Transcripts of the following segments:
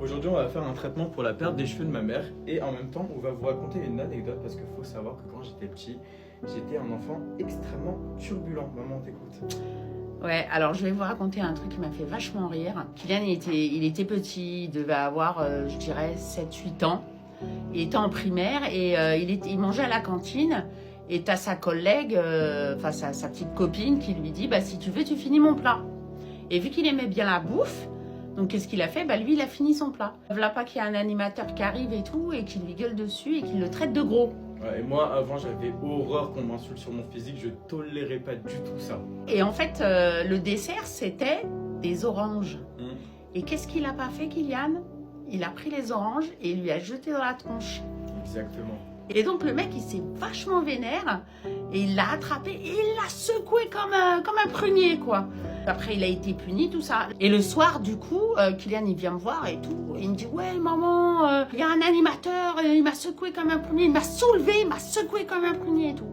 Aujourd'hui, on va faire un traitement pour la perte des cheveux de ma mère et en même temps, on va vous raconter une anecdote parce qu'il faut savoir que quand j'étais petit, j'étais un enfant extrêmement turbulent. Maman, t'écoute. Ouais, alors je vais vous raconter un truc qui m'a fait vachement rire. Kylian, il était petit, il devait avoir, je dirais, 7-8 ans. Il était en primaire et il mangeait à la cantine. Et t'as sa collègue, sa petite copine qui lui dit, bah si tu veux, tu finis mon plat. Et vu qu'il aimait bien la bouffe, donc qu'est-ce qu'il a fait? Bah lui, il a fini son plat. Voilà pas qu'il y a un animateur qui arrive et tout, et qui lui gueule dessus et qui le traite de gros. Ouais, et moi, avant, j'avais horreur qu'on m'insulte sur mon physique. Je tolérais pas du tout ça. Et en fait, le dessert, c'était des oranges. Et qu'est-ce qu'il a pas fait, Kylian? Il a pris les oranges et il lui a jeté dans la tronche. Exactement. Et donc le mec, il s'est vachement vénère et il l'a attrapé et il l'a secoué comme un prunier, quoi. Après, il a été puni, tout ça. Et le soir, du coup, Kylian, il vient me voir et tout. Et il me dit, ouais, maman, il y a un animateur, il m'a secoué comme un prunier, il m'a soulevé, il m'a secoué comme un prunier et tout.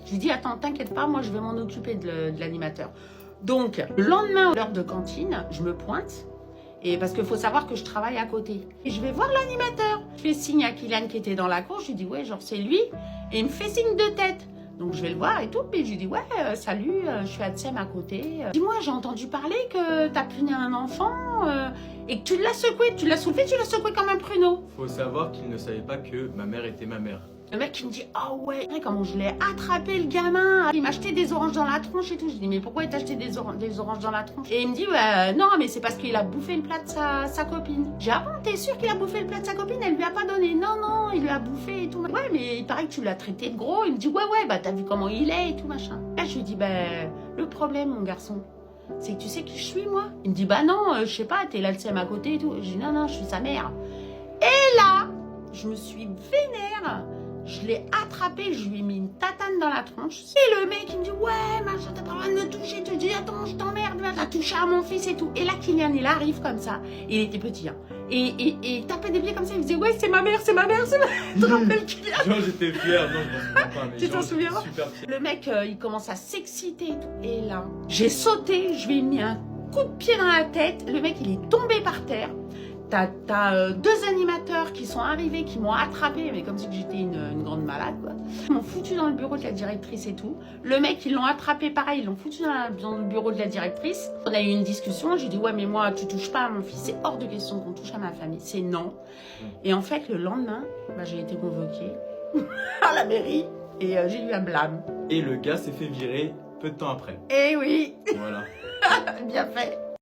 Je lui dis, attends, t'inquiète pas, moi, je vais m'en occuper de l'animateur. Donc, le lendemain, à l'heure de cantine, je me pointe. Et parce qu'il faut savoir que je travaille à côté. Et je vais voir l'animateur. Je fais signe à Kylian qui était dans la cour. Je lui dis, ouais, genre, c'est lui. Et il me fait signe de tête. Donc, je vais le voir et tout. Puis je lui dis, ouais, salut, je suis Adsem à côté. Dis-moi, j'ai entendu parler que t'as puni un enfant et que tu l'as secoué. Tu l'as soulevé, tu l'as secoué comme un pruneau. Faut savoir qu'il ne savait pas que ma mère était ma mère. Le mec, il me dit, ah ouais, comment je l'ai attrapé, le gamin. Il m'a acheté des oranges dans la tronche et tout. Je dis, mais pourquoi il t'a acheté des oranges dans la tronche? Et il me dit, bah, non, mais c'est parce qu'il a bouffé le plat de sa copine. J'ai dit, ah bon, t'es sûr qu'il a bouffé le plat de sa copine? Elle lui a pas donné. Non, non, il lui a bouffé et tout. Ouais, mais il paraît que tu l'as traité de gros. Il me dit, ouais, bah, t'as vu comment il est et tout, machin. Là, je lui dis, bah, le problème, mon garçon, c'est que tu sais qui je suis, moi? Il me dit, bah non, je sais pas, t'es l'Alcem à côté et tout. Je dis, non, non, je suis sa mère. Et là, je me suis vénère. Je l'ai attrapé, je lui ai mis une tatane dans la tronche. Et le mec, il me dit, ouais, machin, t'as pas le droit de me toucher. Tu dis, attends, je t'emmerde, t'as touché à mon fils et tout. Et là, Kylian, il arrive comme ça. Il était petit, hein. Et il tapait des pieds comme ça. Il faisait, ouais, c'est ma mère, c'est ma mère, c'est ma mère. Tu te rappelles, Kylian? Genre, j'étais fier. Non, je m'en souviens pas. Mais tu t'en souviens? Super fier. Le mec, il commence à s'exciter et tout. Et là, j'ai sauté, je lui ai mis un coup de pied dans la tête. Le mec, il est tombé par terre. T'as deux animateurs qui sont arrivés, qui m'ont attrapé, mais comme si j'étais une grande malade, quoi. Ils m'ont foutu dans le bureau de la directrice et tout. Le mec, ils l'ont attrapé pareil, ils l'ont foutu dans le bureau de la directrice. On a eu une discussion, j'ai dit, ouais, mais moi, tu touches pas à mon fils, c'est hors de question qu'on touche à ma famille, c'est non. Et en fait, le lendemain, bah, j'ai été convoquée à la mairie et j'ai eu un blâme. Et le gars s'est fait virer peu de temps après. Eh oui, Voilà. bien fait.